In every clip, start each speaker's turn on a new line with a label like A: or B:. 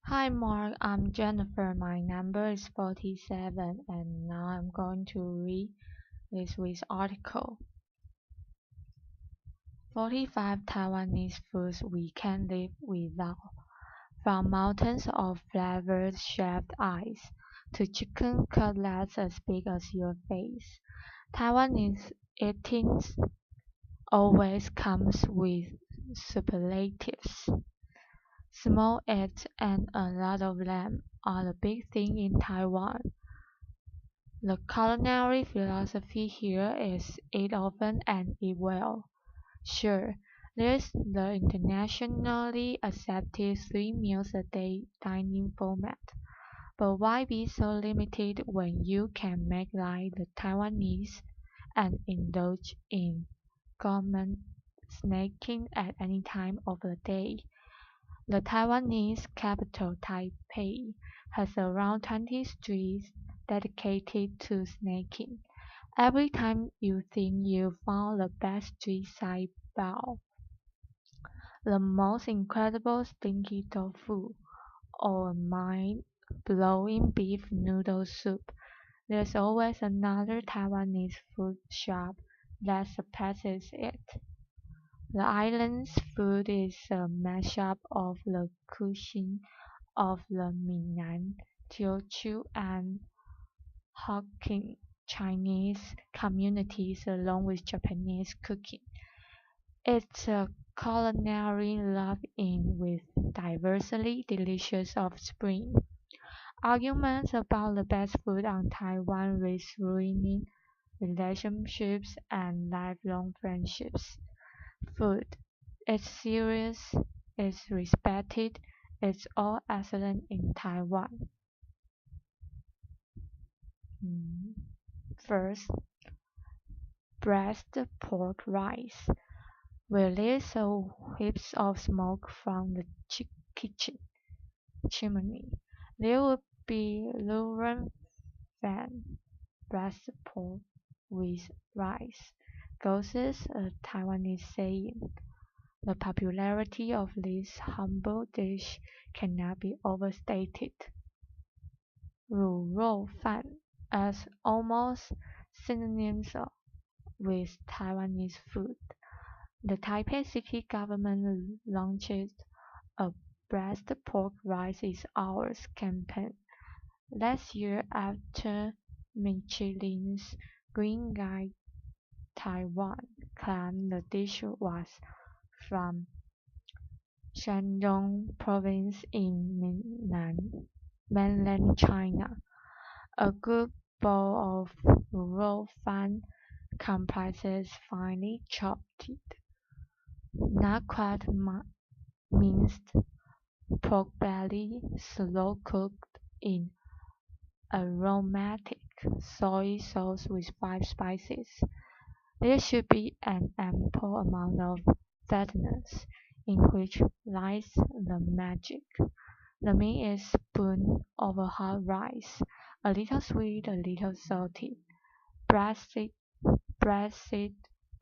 A: Hi Mark, I'm Jennifer. My number is 47 and now I'm going to read this week's article. 45 Taiwanese foods we can't live without. From mountains of flavored shaved ice to chicken cutlets as big as your face. Taiwanese eating always comes with superlatives. Small eggs and a lot of them are the big thing in Taiwan. The culinary philosophy here is eat often and eat well. Sure, there's the internationally accepted 3 meals a day dining format, but why be so limited when you can make like the Taiwanese and indulge in gourmet snacking at any time of the day? The Taiwanese capital, Taipei, has around 20 streets dedicated to snacking. Every time you think you found the best street side bao, the most incredible stinky tofu, or mind-blowing beef noodle soup, there's always another Taiwanese food shop that surpasses it. The island's food is a mashup of the cuisine of the Minnan, Teochew, and Hokkien Chinese communities along with Japanese cooking. It's a culinary love-in with diversely delicious offspring. Arguments about the best food on Taiwan risk ruining relationships and lifelong friendships. Food. It's serious, it's respected, it's all excellent in Taiwan. First, breast pork rice. Will release whiffs of smoke from the kitchen chimney. There would be luran fan breast pork with rice. Ghosts a Taiwanese saying. The popularity of this humble dish cannot be overstated. 卤肉饭 as almost synonyms with Taiwanese food. The Taipei city government launched a breast pork rice is ours campaign last year after Michelin's Green Guide Taiwan claimed the dish was from Shandong province in mainland China. A good bowl of 卤肉饭 comprises finely chopped, not quite minced pork belly, slow cooked in aromatic soy sauce with 5 spices. There should be an ample amount of fatness, in which lies the magic. The meat is spooned over hot rice, a little sweet, a little salty. Breasted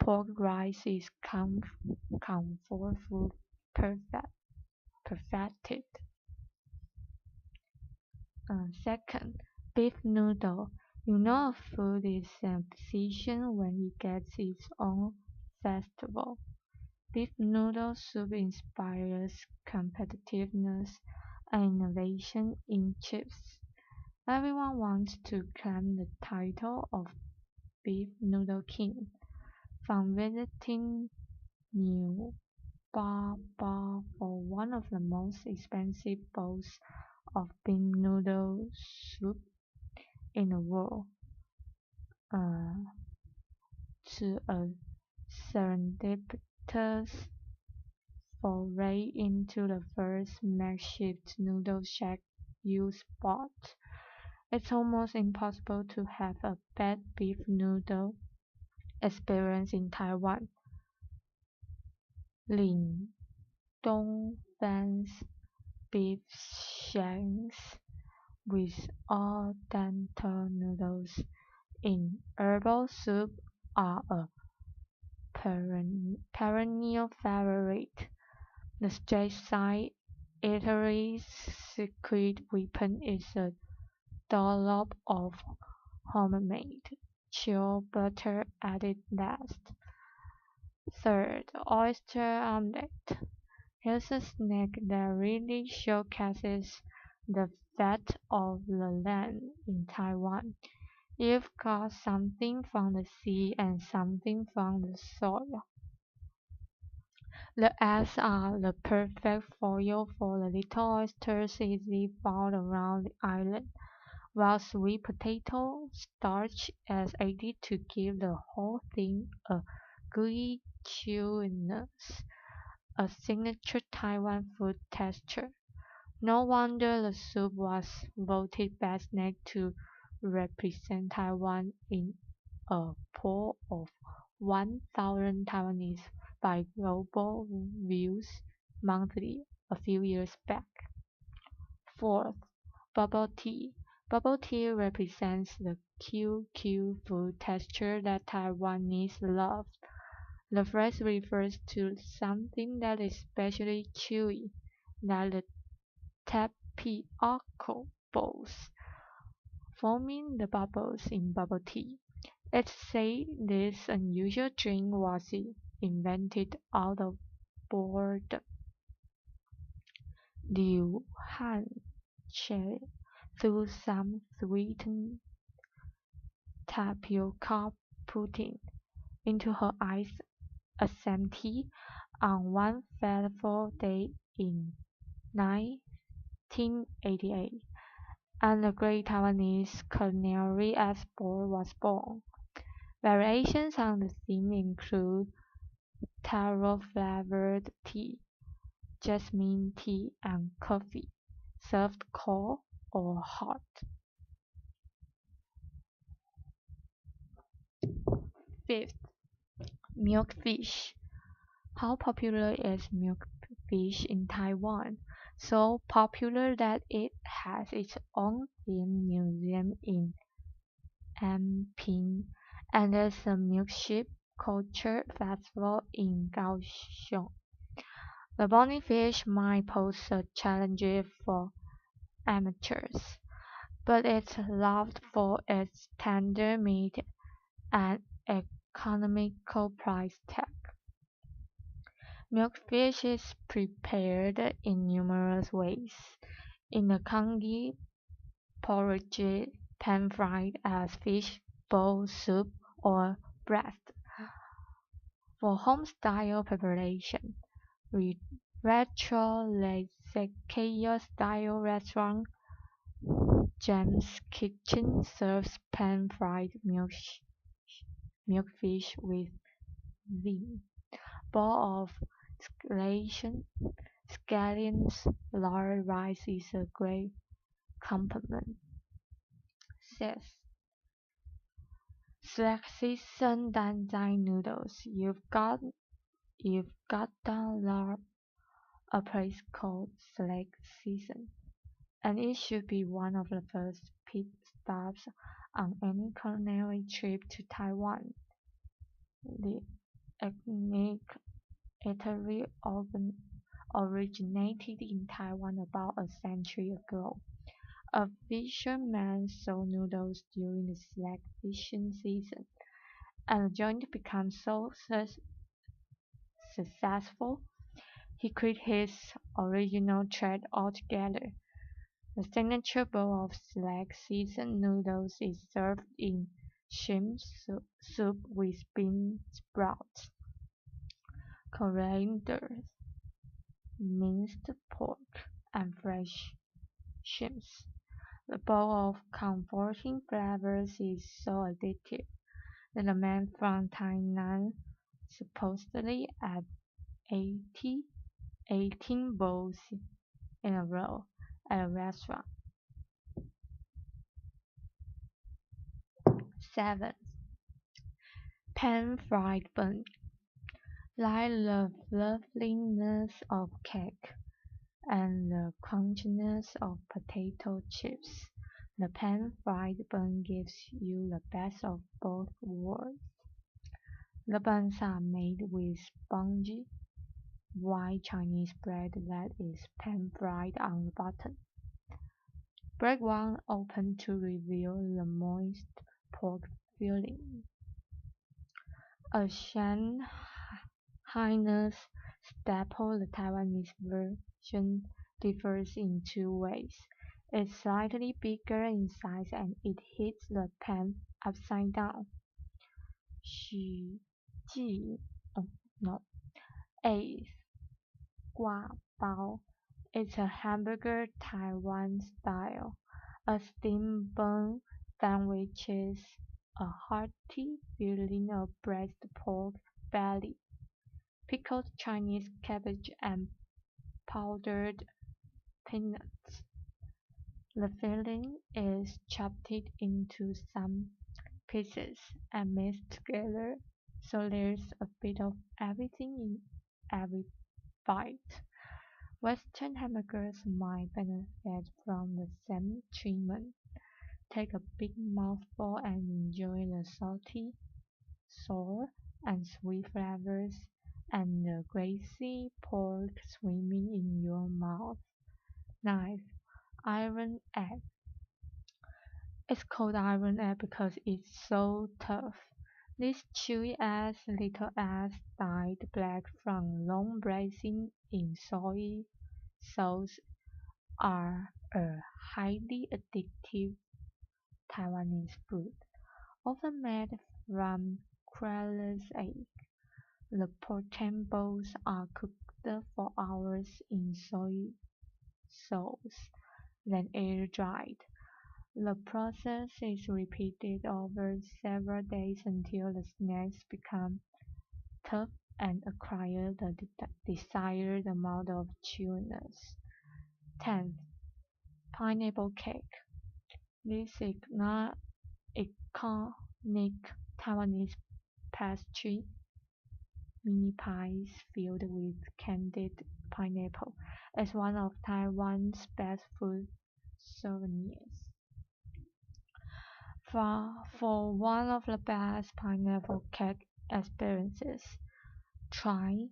A: pork rice is comfort food perfected. Second, beef noodle. You know a food is a decision when it gets its own festival. Beef noodle soup inspires competitiveness and innovation in chips. Everyone wants to claim the title of beef noodle king, from visiting New Bar for one of the most expensive bowls of beef noodle soup in the world, to a serendipitous foray into the first makeshift noodle shack you spot. It's almost impossible to have a bad beef noodle experience in Taiwan. Lin Dongfan's beef shanks with al dente noodles in herbal soup are a perennial favorite. The straight side eateries secret weapon is a dollop of homemade chilled butter added last. Third, oyster omelette. Here's a snack that really showcases the fat of the land in Taiwan. You've got something from the sea and something from the soil. The eggs are the perfect foil for the little oysters easily found around the island, while sweet potato starch is added to give the whole thing a gooey chewiness, a signature Taiwan food texture. No wonder the soup was voted best snack to represent Taiwan in a poll of 1,000 Taiwanese by Global Views Monthly a few years back. Fourth, bubble tea. Bubble tea represents the QQ food texture that Taiwanese love. The phrase refers to something that is especially chewy, like the tapioca balls, forming the bubbles in bubble tea. It's said this unusual drink was invented out of boredom. Liu Han threw some sweetened tapioca pudding into her iced assembly on one fateful day in 1988, and the great Taiwanese culinary export was born. Variations on the theme include taro-flavored tea, jasmine tea, and coffee, served cold or hot. Fifth, milkfish. How popular is milkfish in Taiwan? So popular that it has its own theme museum in Anping, and there's a milkship culture festival in Kaohsiung. The bony fish might pose a challenge for amateurs, but it's loved for its tender meat and economical price tag. Milkfish is prepared in numerous ways. In the congee porridge, pan-fried as fish bowl soup or breast. For home-style preparation, retro style restaurant Jam's Kitchen serves pan-fried milkfish with vim. Bowl of scallions, lard rice is a great complement. Sixth, select season danzai noodles. You've got down a place called Select Season, and it should be one of the first pit stops on any culinary trip to Taiwan. The ethnic eatery originated in Taiwan about a century ago. A fisherman sold noodles during the select fishing season, and the joint became so successful, he quit his original trade altogether. The signature bowl of select season noodles is served in shrimp soup with bean sprouts, coriander, minced pork, and fresh shrimps. The bowl of comforting flavors is so addictive that a man from Tainan supposedly ate 18 bowls in a row at a restaurant. 7. Pan-fried bun. Like the fluffiness of cake and the crunchiness of potato chips, the pan-fried bun gives you the best of both worlds. The buns are made with spongy, white Chinese bread that is pan-fried on the bottom. Break one open to reveal the moist pork filling. A Shanghainese staple, the Taiwanese version differs in two ways. It's slightly bigger in size and it hits the pan upside down. 许记 no. 8. 挂包 It's a hamburger Taiwan style, a steam bun sandwich is a hearty filling of braised pork belly, pickled Chinese cabbage and powdered peanuts. The filling is chopped into some pieces and mixed together, so there's a bit of everything in every bite. Western hamburgers might benefit from the same treatment. Take a big mouthful and enjoy the salty, sour, and sweet flavors and the greasy pork swimming in your mouth. 9. Iron egg. It's called iron egg because it's so tough. These chewy little eggs dyed black from long braising in soy sauce are a highly addictive Taiwanese food, often made from quail's egg. The protein balls are cooked for hours in soy sauce, then air-dried. The process is repeated over several days until the snacks become tough and acquire the desired amount of chewiness. 10. Pineapple cake. This iconic Taiwanese pastry, mini pies filled with candied pineapple, is one of Taiwan's best food souvenirs. For one of the best pineapple cake experiences, try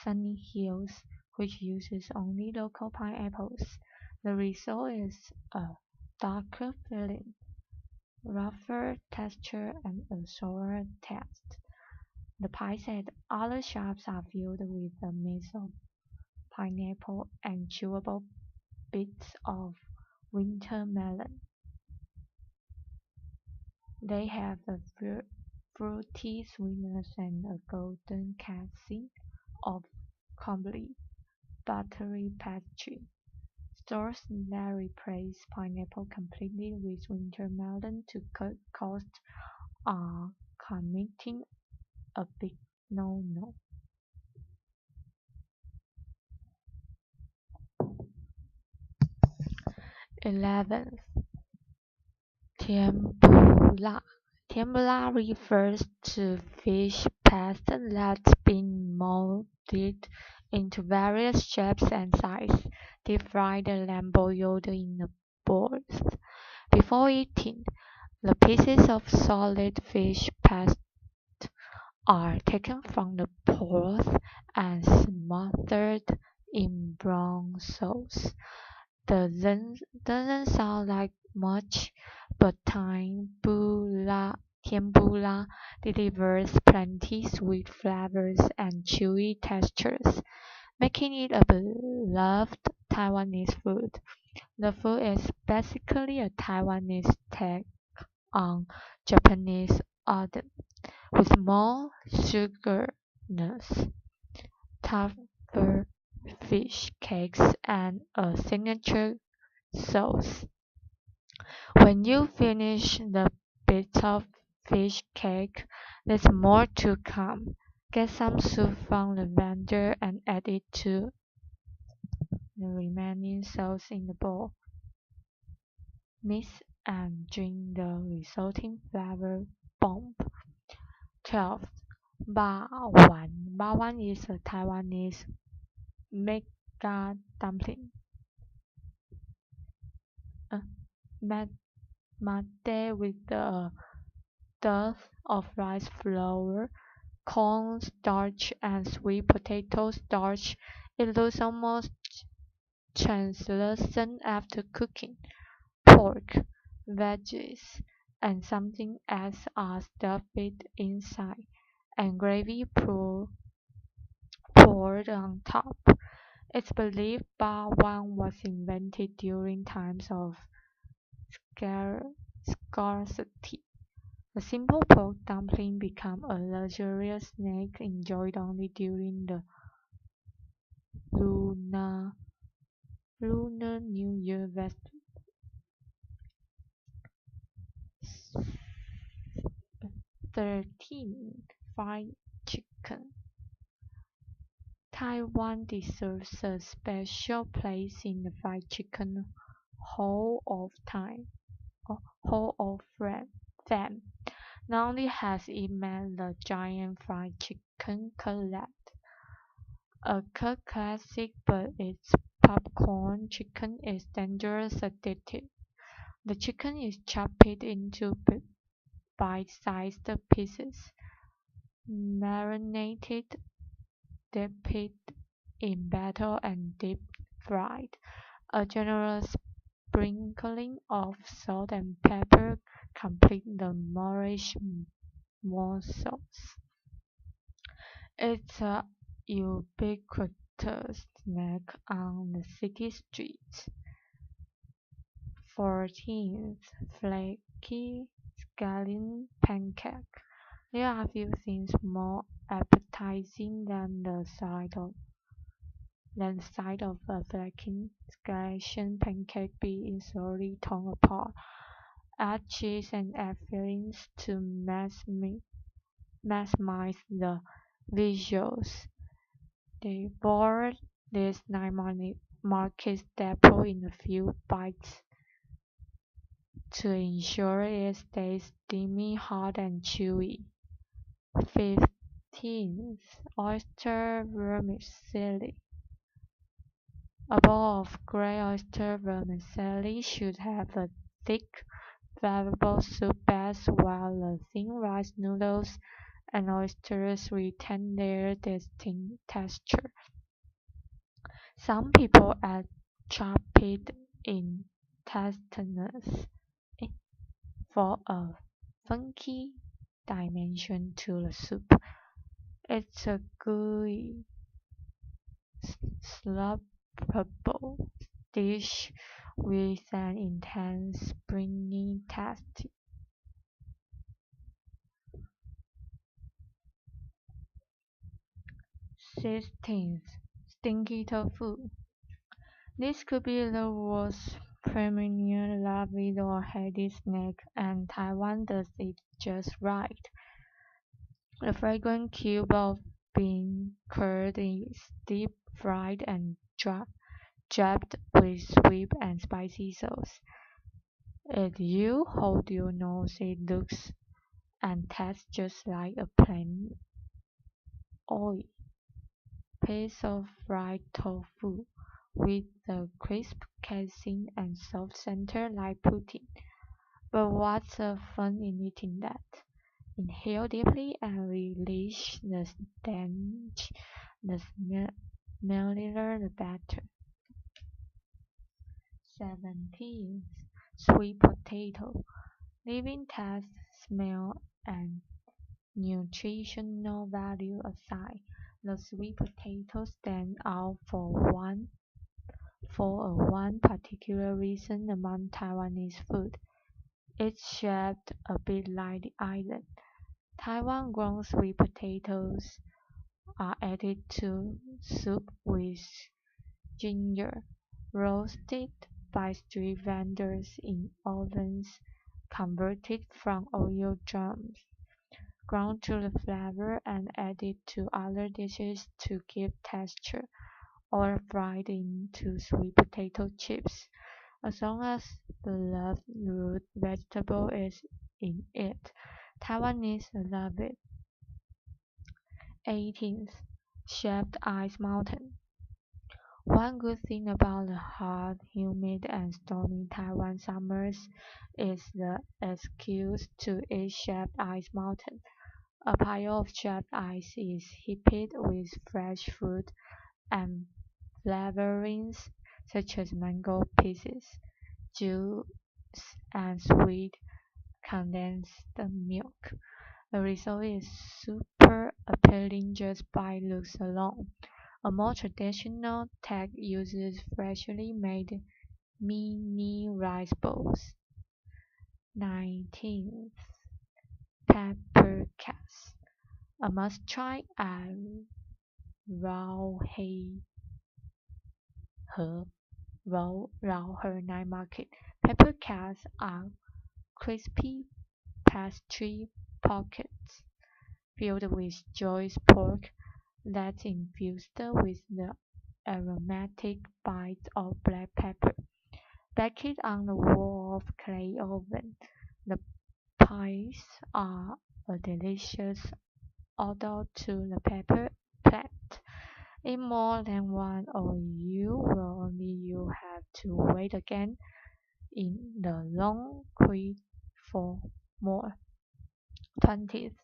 A: Sunny Hills, which uses only local pineapples. The result is a darker filling, rougher texture, and a sour taste. The pies at other shops are filled with a mix of pineapple and chewable bits of winter melon. They have a fruity sweetness and a golden casing of crumbly, buttery pastry. Stores that replace pineapple completely with winter melon to cut costs are committing a big no-no. 11. Tempura. Tempura refers to fish paste that's been molded into various shapes and sizes. Deep fry the lamb boiled in the broth. Before eating, the pieces of solid fish paste are taken from the broth and smothered in brown sauce. Doesn't sound like much, but tempura delivers plenty sweet flavors and chewy textures, making it a beloved Taiwanese food. The food is basically a Taiwanese take on Japanese oden, with more sugarness, tougher fish cakes, and a signature sauce. When you finish the bits of fish cake, there's more to come. Get some soup from the vendor and add it to the remaining sauce in the bowl. Mix and drink the resulting flavor bomb. 12. Bawang. Bawang is a Taiwanese mega dumpling. Made with a dearth of rice flour, corn starch, and sweet potato starch. It looks almost translucent after cooking, pork, veggies, and something else are stuffed inside, and gravy poured on top. It's believed bawang was invented during times of scarcity. The simple pork dumpling became a luxurious snack enjoyed only during the Lunar New Year festival. 13. Fried chicken. Taiwan deserves a special place in the fried chicken Hall of Fame. Not only has it made the giant fried chicken cutlet a cult classic, but its popcorn chicken is dangerous addictive. The chicken is chopped into bite-sized pieces, marinated, dipped in batter, and deep fried. A generous sprinkling of salt and pepper complete the Moorish morsels. It's a ubiquitous snack on the city streets. 14th. Flaky scallion pancake. There are few things more appetizing than the sight of a flaky scallion pancake being slowly torn apart. Add cheese and egg fillings to maximize the visuals. Devour this night market staple in a few bites to ensure it stays steamy, hot, and chewy. 15th. Oyster vermicelli. A bowl of grey oyster vermicelli should have a thick, flavorful soup base while the thin rice noodles and oysters retain their distinct texture. Some people add chopped intestines for a funky dimension to the soup. It's a gooey, sloppable dish with an intense springy taste. 16th. Stinky tofu. This could be the world's premier loved or hated snack, and Taiwan does it just right. The fragrant cube of bean curd is deep fried and draped with sweet and spicy sauce. If you hold your nose, it looks and tastes just like a plain oil piece of fried tofu with a crisp casing and soft center like pudding. But what's the fun in eating that? Inhale deeply and release the stench. The smellier the better. 17th. Sweet potato. Leaving taste, smell, and nutritional value aside, the sweet potato stands out for a one particular reason among Taiwanese food. It's shaped a bit like the island. Taiwan-grown sweet potatoes are added to soup with ginger, roasted by street vendors in ovens converted from oil drums, ground to the flavor and added to other dishes to give texture, or fried into sweet potato chips. As long as the loved root vegetable is in it, Taiwanese love it. 18th. Shaved Ice Mountain. One good thing about the hot, humid, and stormy Taiwan summers is the excuse to eat shaved ice mountain. A pile of shaved ice is heaped with fresh fruit and flavorings such as mango pieces, and sweet condensed milk. The result is super appealing just by looks alone. A more traditional take uses freshly made mini rice bowls. 19th. Pepper cakes. A must try at Rauhe Rauhe Night Market. Pepper cakes are crispy pastry pockets filled with choice pork that's infused with the aromatic bite of black pepper. Baked on the wall of clay oven, the pies are a delicious addition to the pepper plate. Eat more than one or you will only you have to wait again in the long queue for more. 20th.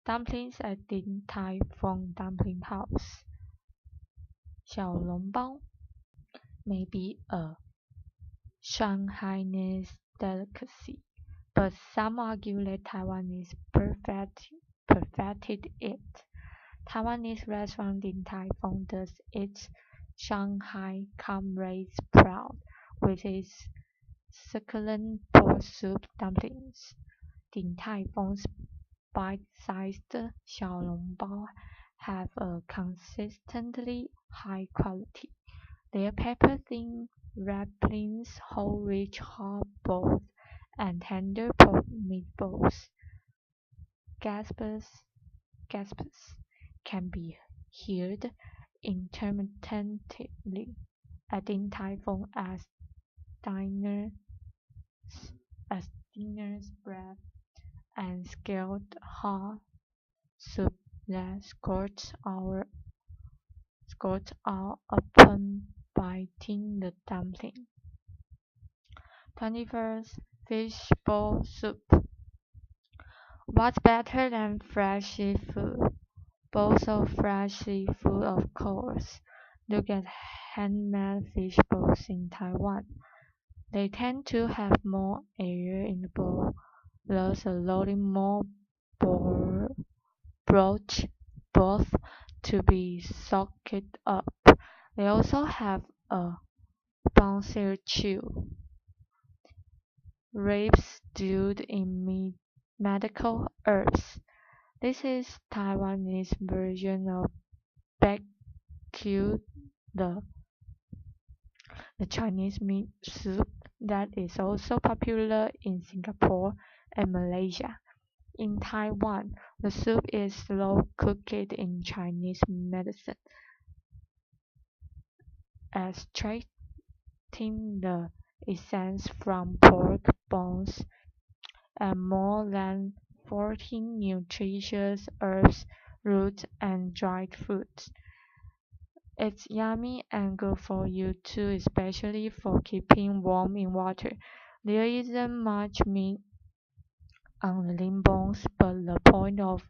A: Dumplings at Din Tai Fung Dumpling House. 小笼包 may be a Shanghainese delicacy, but some argue that Taiwanese perfected it. Taiwanese restaurant Din Tai Fung does its Shanghai comrades proud with its succulent pork soup dumplings. Din Tai Fung's bite-sized 小笼包 have a consistently high quality. Their pepper-thin wrappings hold rich hard boiled and tender pork meatballs. Gasps can be heard intermittently at Din Tai Fung diners as diners bread and scalded hot soup that scorch out upon biting the dumpling. 21st. Fishbowl soup. What's better than fresh seafood? Bowls of fresh seafood, of course. Look at handmade fish bowls in Taiwan. They tend to have more air in the bowl, thus allowing more broth to be soaked up. They also have a bouncier chew. Ribs stewed in medical herbs. This is Taiwanese version of Bak-kut, the Chinese meat soup that is also popular in Singapore and Malaysia. In Taiwan, the soup is slow cooked in Chinese medicine, extracting the essence from pork bones and more than 14 nutritious herbs, roots, and dried fruits. It's yummy and good for you too, especially for keeping warm in water. There isn't much meat on the limb bones, but the point of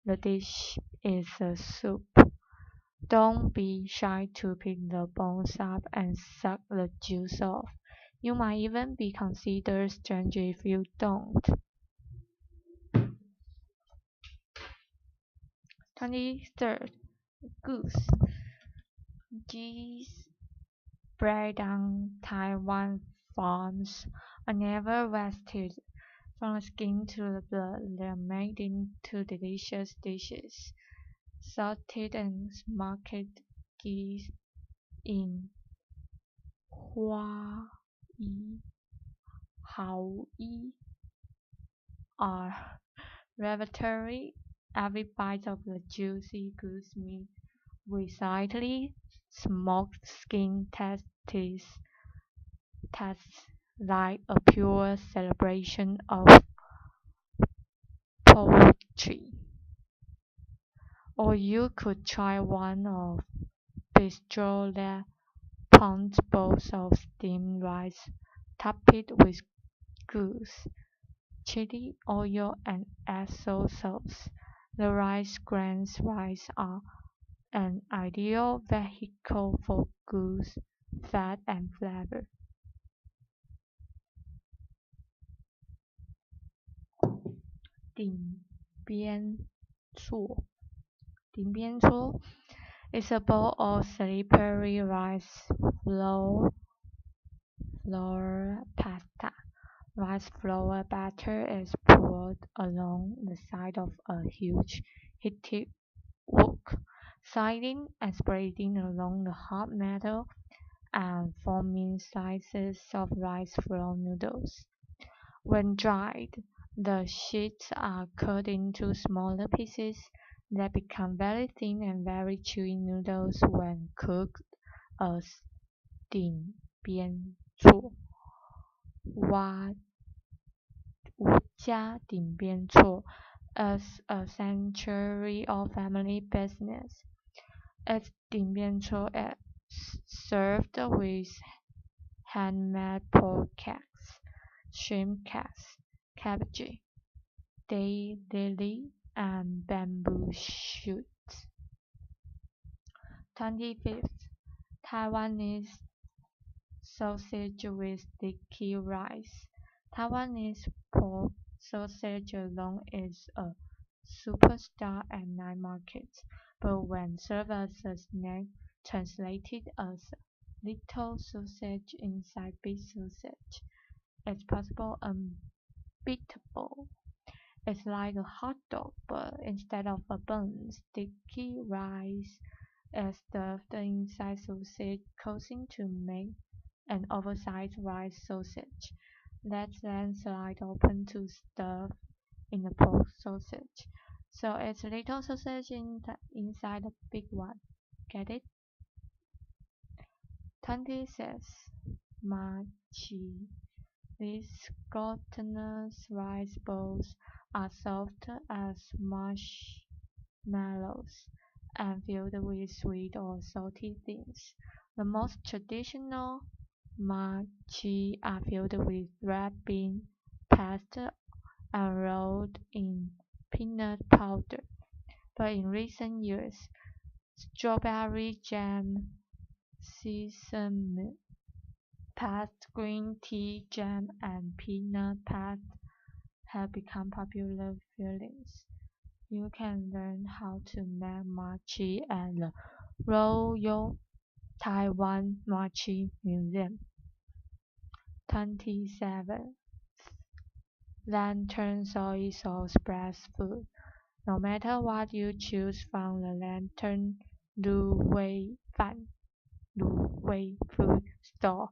A: the dish is the soup. Don't be shy to pick the bones up and suck the juice off. You might even be considered strange if you don't. 23rd. Goose. Geese bred on Taiwan farms are never wasted. From the skin to the blood, they are made into delicious dishes. Salted and smoked geese in Hawaii are revelatory. Every bite of the juicy goose meat with slightly smoked skin tastes like a pure celebration of poetry. Or you could try one of bistro pound bowls of steamed rice topped with goose, chili, oil, and miso sauce. The grains rice are an ideal vehicle for goose fat and flavor. 顶边错. Dimbianzuo is a bowl of slippery rice flour pasta. Rice flour batter is poured along the side of a huge heated wok, sliding and spreading along the hot metal and forming slices of rice flour noodles. When dried, the sheets are cut into smaller pieces that become very thin and very chewy noodles when cooked as 顶边错. 吴家顶边错 is a century-old family business. Its 顶边错 is served with handmade pork cakes, shrimp cakes, cabbage, daylily, and bamboo shoots. 25th. Taiwanese sausage with sticky rice. Taiwanese pork sausage alone is a superstar at night markets, but when served as a snack, translated as little sausage inside big sausage, it's possible unbeatable. It's like a hot dog, but instead of a bun, sticky rice is stuffed inside sausage casing to make an oversized rice sausage. That's then slide open to stuff in the pork sausage. So it's little sausage inside a big one. Get it? 26. Machi. These glutinous rice balls are soft as marshmallows and filled with sweet or salty things. The most traditional machi are filled with red bean paste and rolled in peanut powder, but in recent years, strawberry jam, sesame paste, green tea jam, and peanut paste have become popular fillings. You can learn how to make mochi at the Royal Taiwan Mochi Museum. 27. Lantern soy sauce breast food. No matter what you choose from the Lantern Lu Wei food store,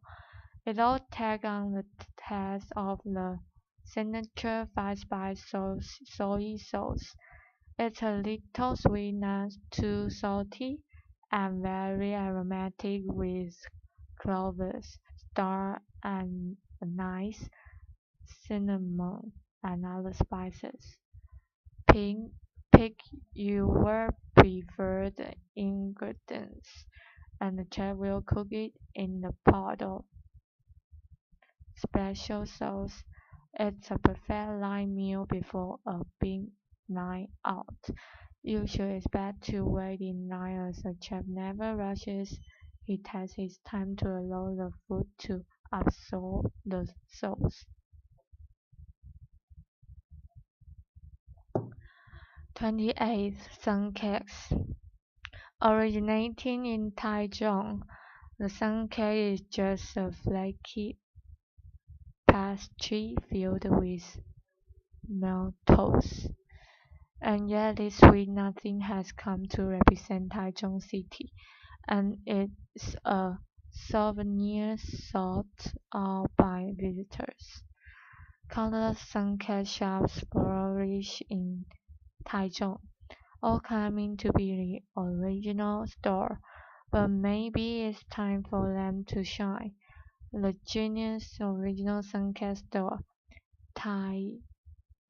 A: it all takes on the taste of the signature 5-spice soy sauce. It's a little sweet, not too salty, and very aromatic with cloves, star anise, cinnamon, and other spices. Pick your preferred ingredients, and the chef will cook it in the pot of special sauce. It's a perfect light meal before a big night out. You should expect to wait in line as the chef never rushes. He takes his time to allow the food to absorb the sauce. 28. Sun cakes. Originating in Taichung, the sun cake is just a flaky pastry filled with maltose. And yet this sweet nothing has come to represent Taichung City, and it's a souvenir sought out by visitors. Countless suncake shops flourish in Taichung, all claiming to be the original store, but maybe it's time for them to shine. The genius original suncake store, Tai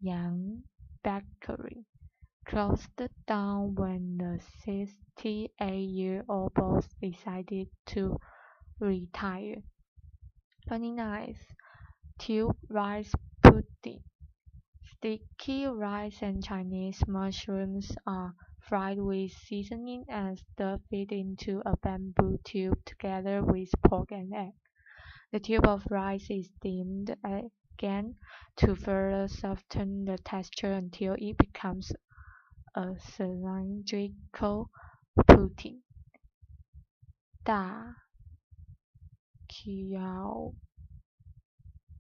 A: Yang Bakery, closed down when the 68-year-old boss decided to retire. 29. Tube rice pudding. Sticky rice and Chinese mushrooms are fried with seasoning and stuffed into a bamboo tube together with pork and egg. The tube of rice is steamed again to further soften the texture until it becomes a cylindrical pudding. 大摇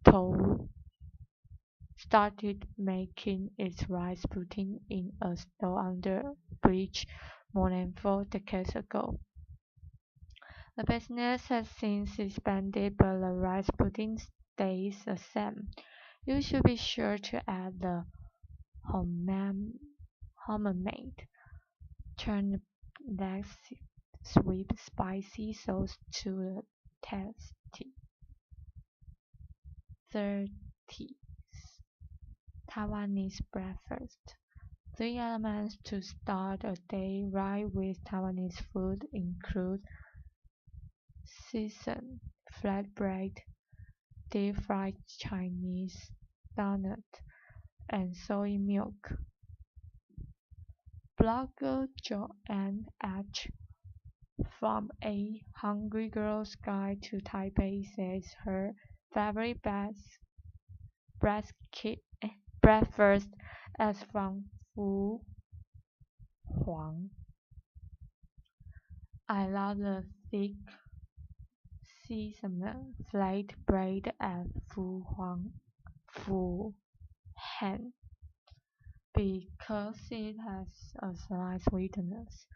A: 头 started making its rice pudding in a store under a bridge more than 4 decades ago. The business has since expanded, but the rice pudding stays the same. You should be sure to add the homemade turnip sweet spicy sauce to the tasty. 30. Taiwanese breakfast. 3 elements to start a day right with Taiwanese food include seasoned flatbread, deep-fried Chinese donut, and soy milk. Blogger Joanne H. from A Hungry Girl's Guide to Taipei says her favorite breakfast is from Fu Huang. I love the thick seasoned flat bread at Fu Han because it has a slight sweetness,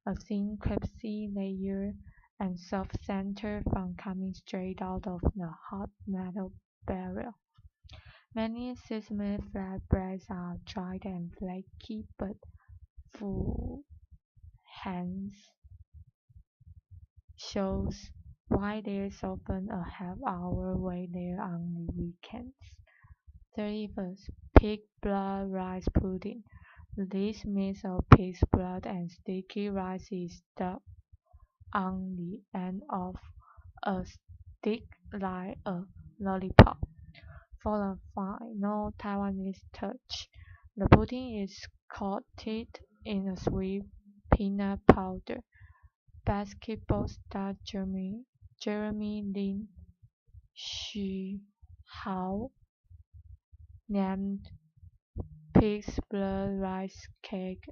A: a thin crispy layer, and soft center from coming straight out of the hot metal barrel. Many sesame flatbreads are dried and flaky, but Fu Han's shows why there's often a half-hour wait there on the weekends. 31st, pig blood rice pudding. This mix of pig's blood and sticky rice is stuck on the end of a stick like a lollipop. For the final Taiwanese touch, the pudding is coated in a sweet peanut powder. Basketball star Jeremy Lin Xu Hao named pig's blood rice cake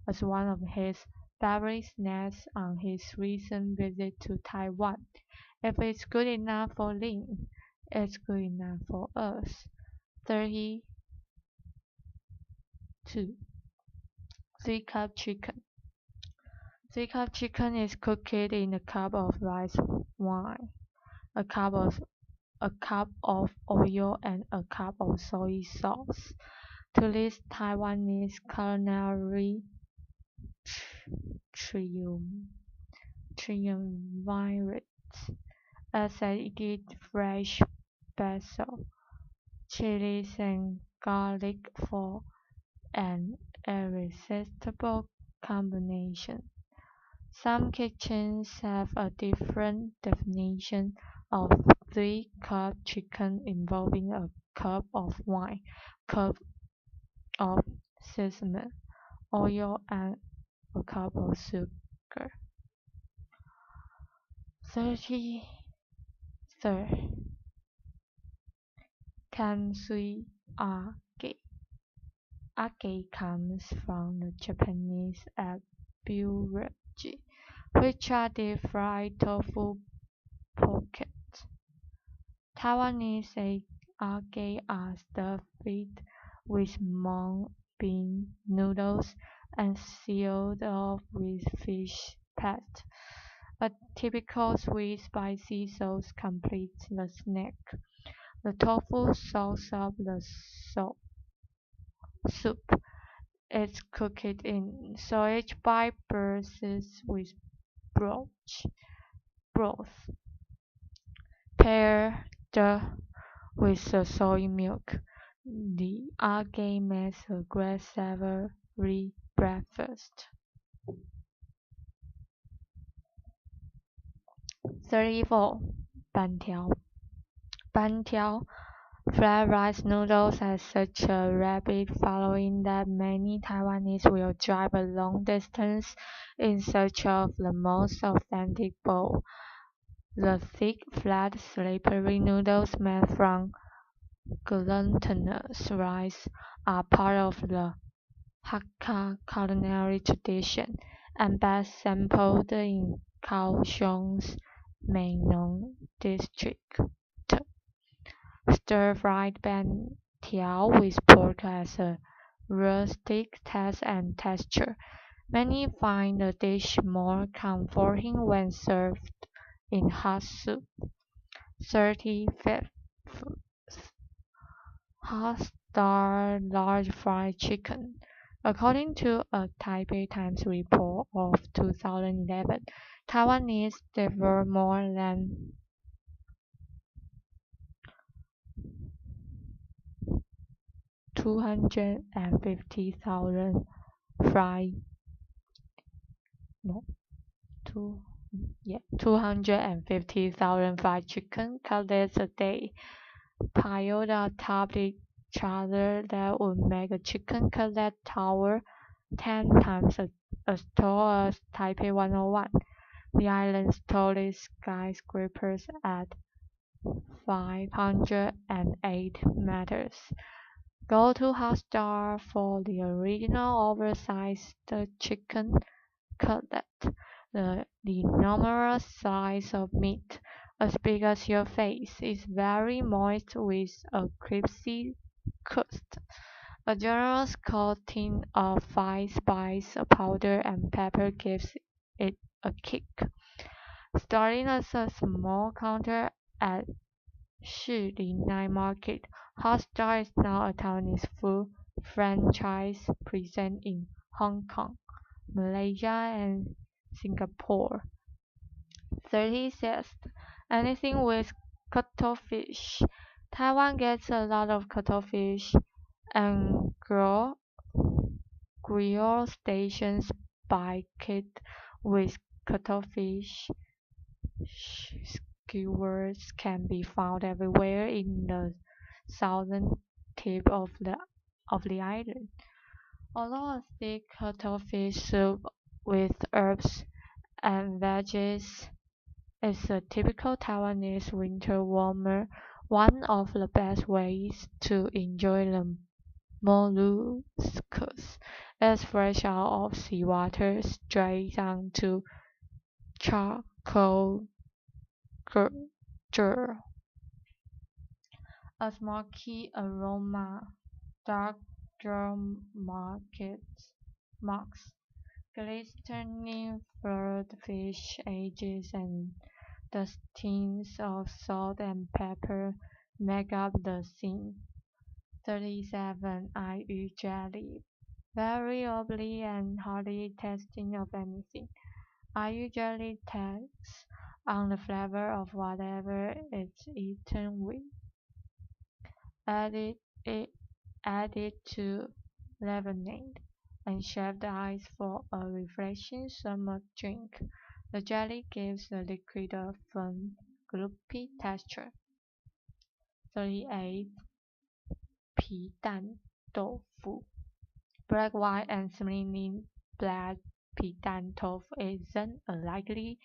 A: as one of his favorite snacks on his recent visit to Taiwan. If it's good enough for Lin, it's good enough for us. 32. 3-cup chicken. 3-cup chicken is cooked in a cup of rice wine, a cup of oil, and a cup of soy sauce. To this Taiwanese culinary triumvirate, added fresh basil, chilies, and garlic for an irresistible combination. Some kitchens have a different definition of 3-cup chicken involving a cup of wine, cup of sesame oil, and a cup of sugar. 33rd. Kansui age. Age comes from the Japanese beverage, which are deep-fried tofu pockets. Taiwanese age are stuffed with mung bean noodles and sealed off with fish paste. A typical sweet spicy sauce completes the snack. The tofu soaks up the soup. It's cooked in soy by bursts with broth paired with the soy milk. The age makes a great savory breakfast. 34. 板条 Fried rice noodles has such a rapid following that many Taiwanese will drive a long distance in search of the most authentic bowl. The thick, flat, slippery noodles made from glutinous rice are part of the Hakka culinary tradition and best sampled in Kaohsiung's Meinong district. Stir-fried ban tiao with pork has a rustic taste and texture. Many find the dish more comforting when served in hot soup. 35th. Hot star large fried chicken. According to a Taipei Times report of 2011, Taiwanese devour more than 250,000 fried no two 250,000 fried chicken cutlets a day, piled atop each other that would make a chicken cutlet tower 10 times as tall as Taipei 101, the island's tallest skyscrapers at 508 meters. Go to Hotstar for the original oversized chicken cutlet. The enormous slice of meat, as big as your face, is very moist with a crispy crust. A generous coating of fine spice powder and pepper gives it a kick. Starting as a small counter at Shili Night Market, Hotstar is now a Taiwanese food franchise present in Hong Kong, Malaysia, and Singapore. 36th. Anything with cuttlefish. Taiwan gets a lot of cuttlefish and grill stations baked with cuttlefish skewers can be found everywhere in the southern tip of the island. Although a thick cuttlefish soup with herbs and veggies is a typical Taiwanese winter warmer, one of the best ways to enjoy the molluscs is fresh out of seawater straight onto charcoal grill. A smoky aroma, dark marks, glistening flirted fish edges, and the tints of salt and pepper make up the scene. 37. Ayu jelly. Very ugly and hardly tasting of anything. Ayu jelly takes on the flavor of whatever it's eaten with. Add it to lemonade and shaved ice for a refreshing summer drink. The jelly gives the liquid a firm, gloopy texture. 38. 皮蛋豆腐. Black, white, and smelling black 皮蛋 tofu isn't a likely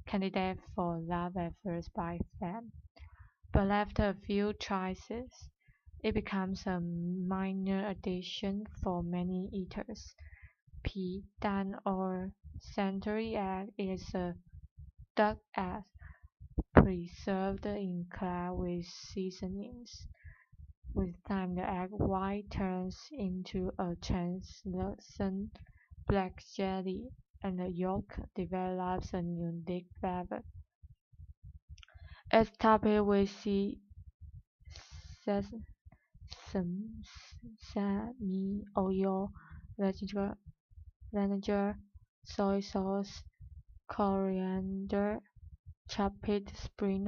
A: candidate for love at first by them, but after a few tries, it becomes a minor addition for many eaters. 皮蛋 or century egg is a duck egg preserved in clay with seasonings. With time, the egg white turns into a translucent black jelly, and the yolk develops a unique flavor. It's topped with sesame oil, vinegar, soy sauce, coriander, chopped spring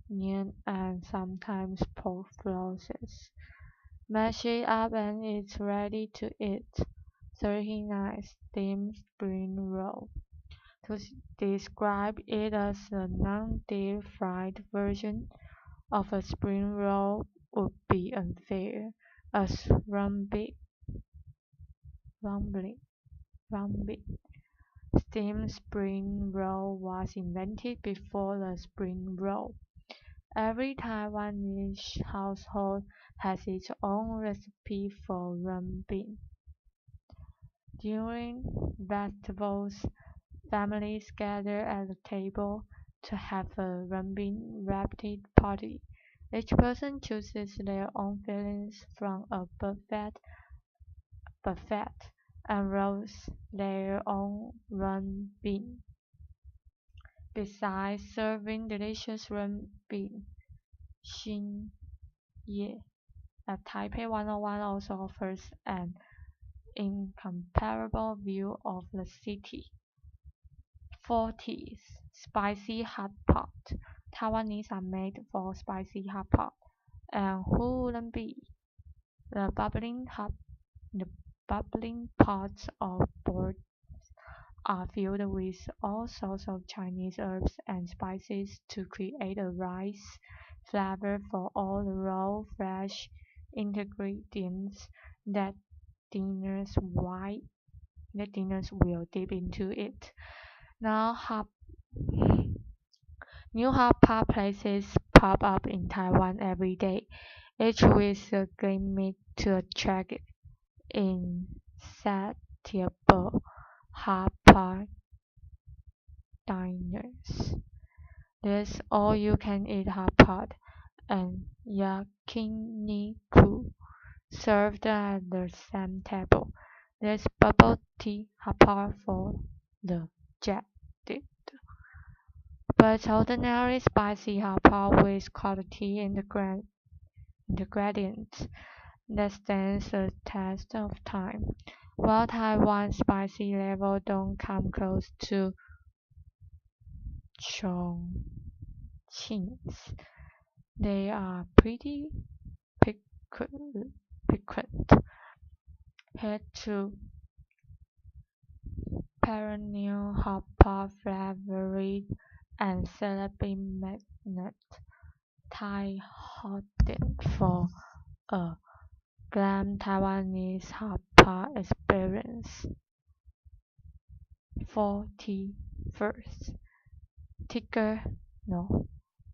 A: onion, and sometimes pork floss. Mash it up and it's ready to eat. 39. Steamed spring roll. To describe it as a non-deep fried version of a spring roll would be unfair, as rumbling steamed spring roll was invented before the spring roll. Every Taiwanese household has its own recipe for bean. During festivals, families gather at the table to have a bean wrapped party. Each person chooses their own fillings from a buffet and roasts their own bean. Besides serving delicious bean, Xin Ye at Taipei 101 also offers an incomparable view of the city. 40. Spicy hot pot. Taiwanese are made for spicy hot pot. And who wouldn't be? The bubbling pots of board are filled with all sorts of Chinese herbs and spices to create a rice flavor for all the raw, fresh ingredients that dinners will dip into it. Now, new hot pot places pop up in Taiwan every day, each with a gimmick to attract insatiable hot pot diners. There's all-you-can-eat hot pot and yakiniku served at the same table. There's bubble tea hot pot for the jaded. But ordinary spicy hot pot with quality ingredients that stands the test of time. While Taiwan's spicy level don't come close to Chongqing's, they are pretty piquant. Head to perennial hot pot flavored and celebrity magnet Thai Hotting for a glam Taiwanese hot pot experience. 41st.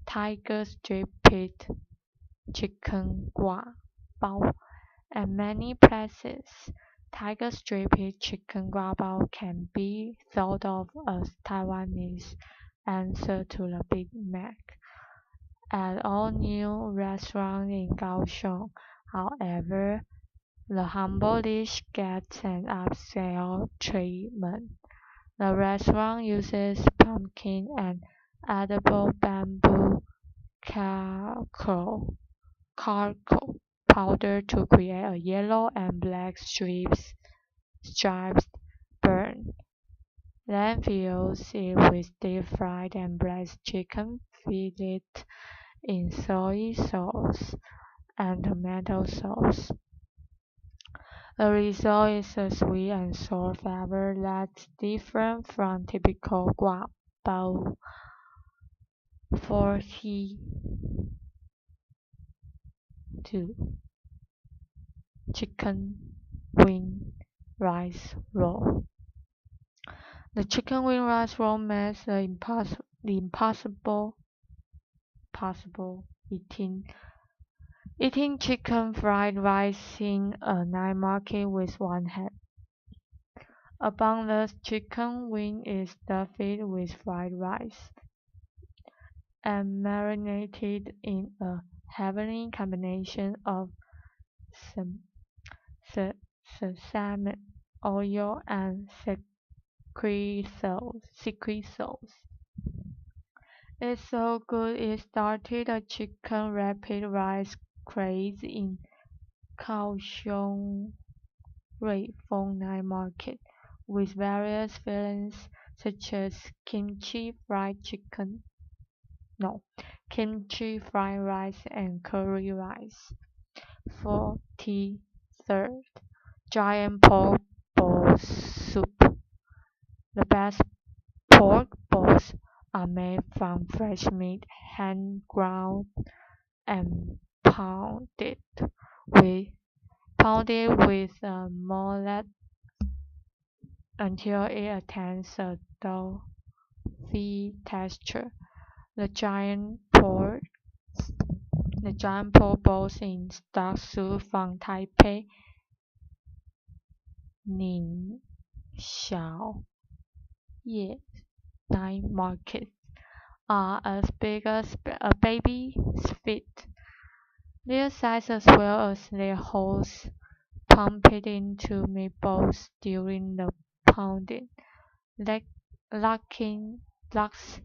A: Tiger striped chicken guap bao. At many places, tiger striped chicken guap bao can be thought of as Taiwanese answer to the Big Mac. At all new restaurants in Kaohsiung, however, the humble dish gets an upscale treatment. The restaurant uses pumpkin and edible bamboo charcoal powder to create a yellow and black stripes burn. Then fills it with deep-fried and braised chicken fillet in soy sauce and tomato sauce. The result is a sweet and sour flavor that's different from typical guap bao. 42. Chicken wing rice roll. The chicken wing rice roll makes the impossible possible. Eating chicken fried rice in a night market with one hand. A boneless chicken wing is stuffed with fried rice and marinated in a heavenly combination of sesame oil and secret sauce. It's so good it started a chicken rapid rice craze in Kaohsiung Ruifeng Night Market, with various fillings such as kimchi fried rice and curry rice. 43rd. Giant pork ball soup. The best pork balls are made from fresh meat, hand ground and pounded with a mallet until it attains a doughy texture. The giant pork The giant po' boys in dark suits from Taipei Ning Xiao Ye night markets are as big as a baby's feet. Their size as well as their holes pumped into meatballs during the pounding, locks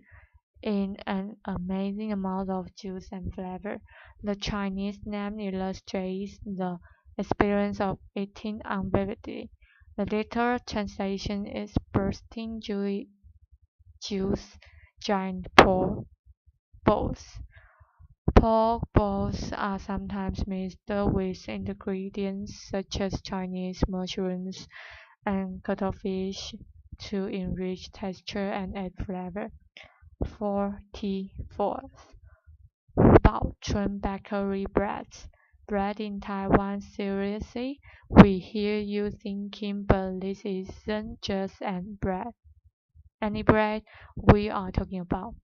A: in an amazing amount of juice and flavor. The Chinese name illustrates the experience of eating unvividly. The literal translation is bursting juice, giant pork balls. Pork balls are sometimes mixed with ingredients such as Chinese mushrooms and cuttlefish to enrich texture and add flavor. 44th. Baochun Bakery Breads. Bread in Taiwan, seriously? We hear you thinking, but this isn't just any bread we are talking about.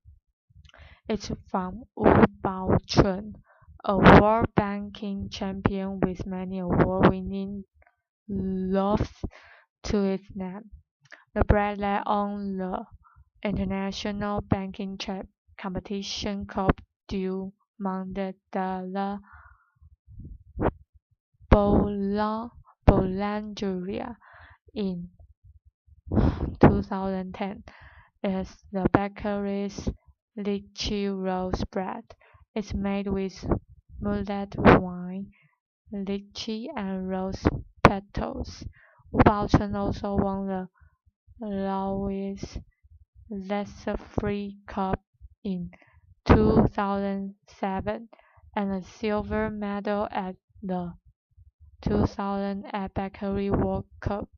A: It's from Baochun, a world banking champion with many award-winning loaves to its name. The bread led on the international banking competition called du Monde de la Boulangerie in 2010 is the bakery's lychee rose bread. It's made with mulled wine, lychee, and rose petals. Baochun also won the Louis Lesser-Free Cup in 2007 and a silver medal at the 2008 Bakery World Cup.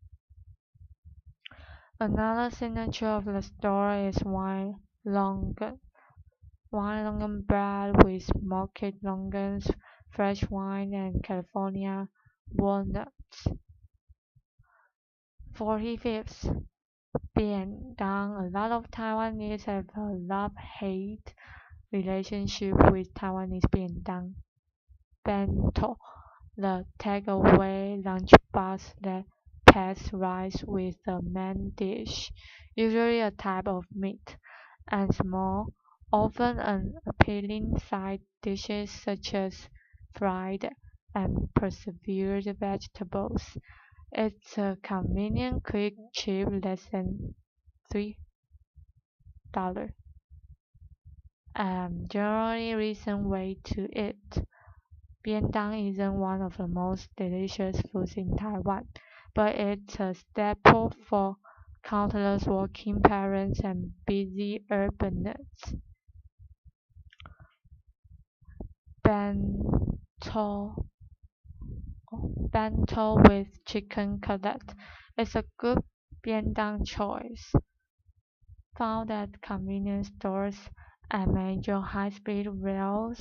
A: Another signature of the store is wine longan bread with smoked longans, fresh wine, and California walnuts. 45th. Biendang. A lot of Taiwanese have a love-hate relationship with Taiwanese biendang. Bento, the takeaway lunchbox that packs rice with the main dish, usually a type of meat, and small, often unappealing side dishes such as fried and preserved vegetables. It's a convenient, quick, cheap, less than $3, and generally recent way to eat. Biendang isn't one of the most delicious foods in Taiwan, but it's a staple for countless working parents and busy urbanites. Bento with chicken cutlet is a good biendang choice. Found at convenience stores and major high-speed rail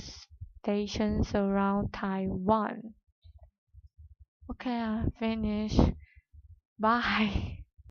A: stations around Taiwan. Okay, I'm finished. Bye.